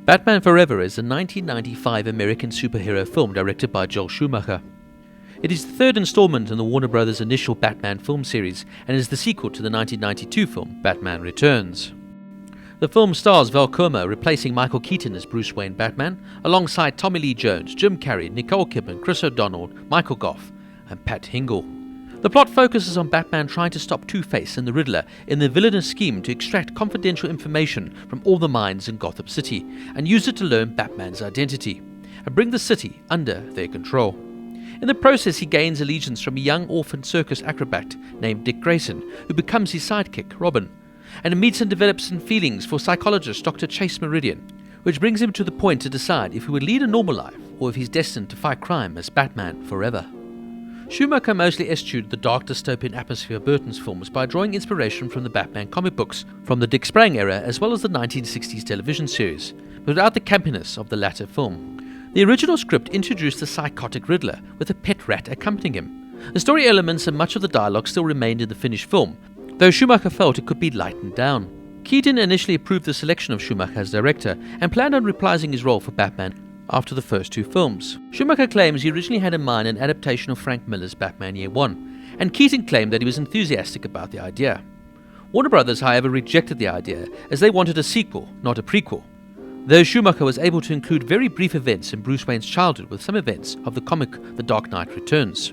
Batman Forever is a 1995 American superhero film directed by Joel Schumacher. It is the third installment in the Warner Bros. Initial Batman film series and is the sequel to the 1992 film Batman Returns. The film stars Val Kilmer replacing Michael Keaton as Bruce Wayne Batman, alongside Tommy Lee Jones, Jim Carrey, Nicole Kidman, Chris O'Donnell, Michael Gough, and Pat Hingle. The plot focuses on Batman trying to stop Two-Face and the Riddler in their villainous scheme to extract confidential information from all the minds in Gotham City and use it to learn Batman's identity and bring the city under their control. In the process, he gains allegiance from a young orphaned circus acrobat named Dick Grayson, who becomes his sidekick, Robin, and meets and develops in feelings for psychologist Dr. Chase Meridian, which brings him to the point to decide if he would lead a normal life or if he's destined to fight crime as Batman forever. Schumacher mostly eschewed the dark dystopian atmosphere of Burton's films by drawing inspiration from the Batman comic books from the Dick Sprang era as well as the 1960s television series, but without the campiness of the latter film. The original script introduced the psychotic Riddler with a pet rat accompanying him. The story elements and much of the dialogue still remained in the finished film, though Schumacher felt it could be lightened down. Keaton initially approved the selection of Schumacher as director and planned on reprising his role for Batman after the first two films. Schumacher claims he originally had in mind an adaptation of Frank Miller's Batman Year One, and Keaton claimed that he was enthusiastic about the idea. Warner Bros., however, rejected the idea as they wanted a sequel, not a prequel, though Schumacher was able to include very brief events in Bruce Wayne's childhood with some events of the comic The Dark Knight Returns.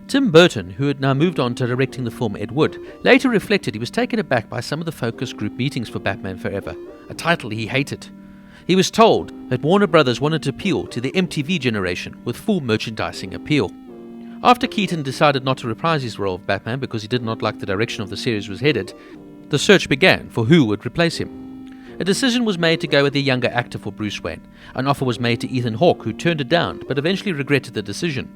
Tim Burton, who had now moved on to directing the film Ed Wood, later reflected he was taken aback by some of the focus group meetings for Batman Forever, a title he hated. He was told that Warner Bros. Wanted to appeal to the MTV generation with full merchandising appeal. After Keaton decided not to reprise his role of Batman because he did not like the direction of the series was headed, the search began for who would replace him. A decision was made to go with a younger actor for Bruce Wayne. An offer was made to Ethan Hawke, who turned it down but eventually regretted the decision.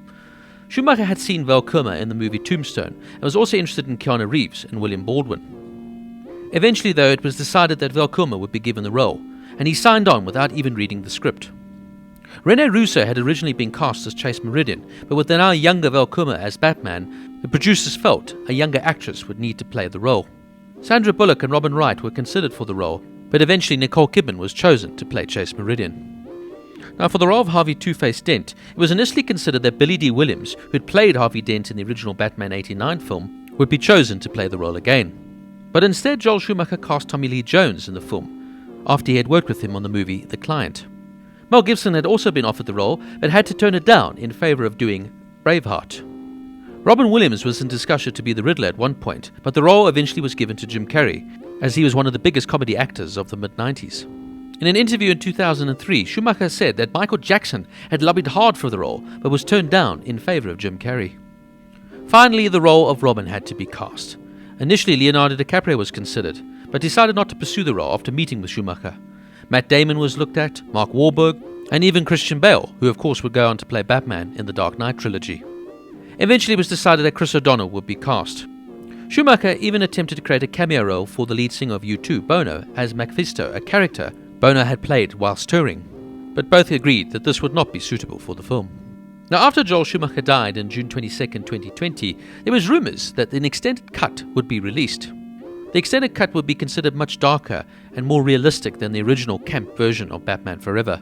Schumacher had seen Val Kilmer in the movie Tombstone and was also interested in Keanu Reeves and William Baldwin. Eventually, though, it was decided that Val Kilmer would be given the role, and he signed on without even reading the script. Rene Russo had originally been cast as Chase Meridian, but with the now younger Val Kilmer as Batman, the producers felt a younger actress would need to play the role. Sandra Bullock and Robin Wright were considered for the role, but eventually Nicole Kidman was chosen to play Chase Meridian. Now, for the role of Harvey Two-Face Dent, it was initially considered that Billy D. Williams, who had played Harvey Dent in the original Batman '89 film, would be chosen to play the role again. But instead, Joel Schumacher cast Tommy Lee Jones in the film, after he had worked with him on the movie The Client. Mel Gibson had also been offered the role, but had to turn it down in favour of doing Braveheart. Robin Williams was in discussion to be the Riddler at one point, but the role eventually was given to Jim Carrey, as he was one of the biggest comedy actors of the mid-90s. In an interview in 2003, Schumacher said that Michael Jackson had lobbied hard for the role, but was turned down in favour of Jim Carrey. Finally, the role of Robin had to be cast. Initially, Leonardo DiCaprio was considered, but decided not to pursue the role after meeting with Schumacher. Matt Damon was looked at, Mark Wahlberg, and even Christian Bale, who of course would go on to play Batman in the Dark Knight trilogy. Eventually, it was decided that Chris O'Donnell would be cast. Schumacher even attempted to create a cameo role for the lead singer of U2, Bono, as Mephisto, a character Bono had played whilst touring, but both agreed that this would not be suitable for the film. Now, after Joel Schumacher died on June 22, 2020, there was rumours that an extended cut would be released. The extended cut would be considered much darker and more realistic than the original camp version of Batman Forever.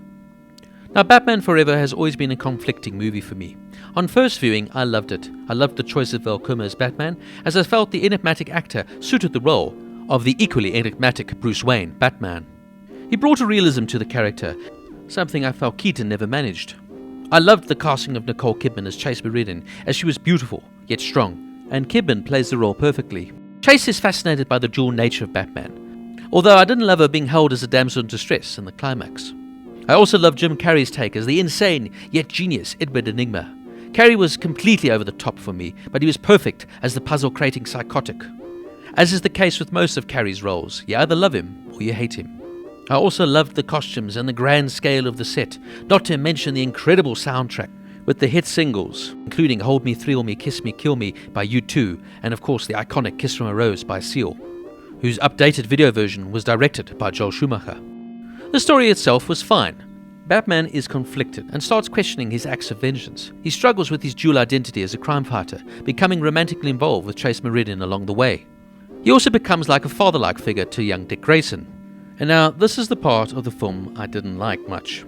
Now, Batman Forever has always been a conflicting movie for me. On first viewing, I loved it. I loved the choice of Val Kilmer as Batman, as I felt the enigmatic actor suited the role of the equally enigmatic Bruce Wayne, Batman. He brought a realism to the character, something I felt Keaton never managed. I loved the casting of Nicole Kidman as Chase Meridian, as she was beautiful, yet strong, and Kidman plays the role perfectly. Chase is fascinated by the dual nature of Batman, although I didn't love her being held as a damsel in distress in the climax. I also loved Jim Carrey's take as the insane, yet genius Edward Enigma. Carrey was completely over the top for me, but he was perfect as the puzzle-creating psychotic. As is the case with most of Carrey's roles, you either love him or you hate him. I also loved the costumes and the grand scale of the set, not to mention the incredible soundtrack, with the hit singles, including Hold Me, Thrill Me, Kiss Me, Kill Me by U2, and of course the iconic Kiss from a Rose by Seal, whose updated video version was directed by Joel Schumacher. The story itself was fine. Batman is conflicted and starts questioning his acts of vengeance. He struggles with his dual identity as a crime fighter, becoming romantically involved with Chase Meridian along the way. He also becomes like a father-like figure to young Dick Grayson. And now, this is the part of the film I didn't like much.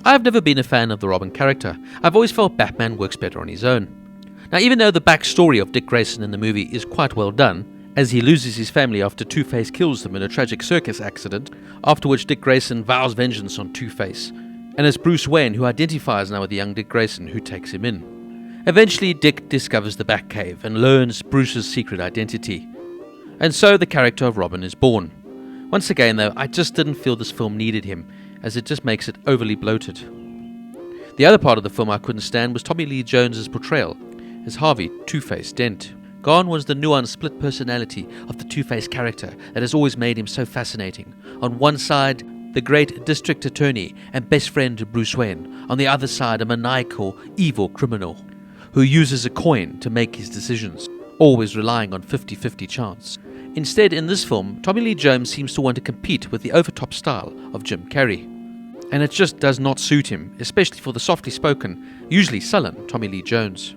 I've never been a fan of the Robin character. I've always felt Batman works better on his own. Now, even though the backstory of Dick Grayson in the movie is quite well done, as he loses his family after Two-Face kills them in a tragic circus accident, after which Dick Grayson vows vengeance on Two-Face, and it's Bruce Wayne who identifies now with the young Dick Grayson who takes him in. Eventually, Dick discovers the Batcave and learns Bruce's secret identity. And so the character of Robin is born. Once again, though, I just didn't feel this film needed him, as it just makes it overly bloated. The other part of the film I couldn't stand was Tommy Lee Jones's portrayal as Harvey Two-Face Dent. Gone was the nuanced split personality of the Two-Face character that has always made him so fascinating. On one side, the great district attorney and best friend of Bruce Wayne. On the other side, a maniacal, evil criminal who uses a coin to make his decisions, always relying on 50-50 chance. Instead, in this film, Tommy Lee Jones seems to want to compete with the overtop style of Jim Carrey. And it just does not suit him, especially for the softly spoken, usually sullen Tommy Lee Jones.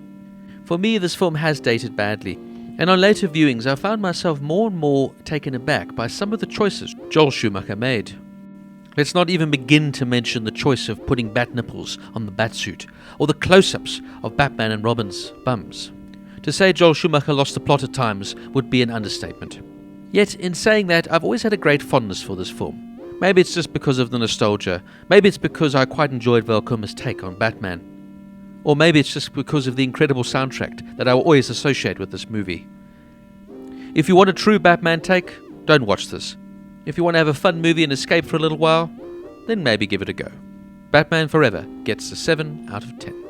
For me, this film has dated badly, and on later viewings I found myself more and more taken aback by some of the choices Joel Schumacher made. Let's not even begin to mention the choice of putting bat nipples on the batsuit, or the close-ups of Batman and Robin's bums. To say Joel Schumacher lost the plot at times would be an understatement. Yet, in saying that, I've always had a great fondness for this film. Maybe it's just because of the nostalgia, maybe it's because I quite enjoyed Val Kilmer's take on Batman. Or maybe it's just because of the incredible soundtrack that I will always associate with this movie. If you want a true Batman take, don't watch this. If you want to have a fun movie and escape for a little while, then maybe give it a go. Batman Forever gets a 7 out of 10.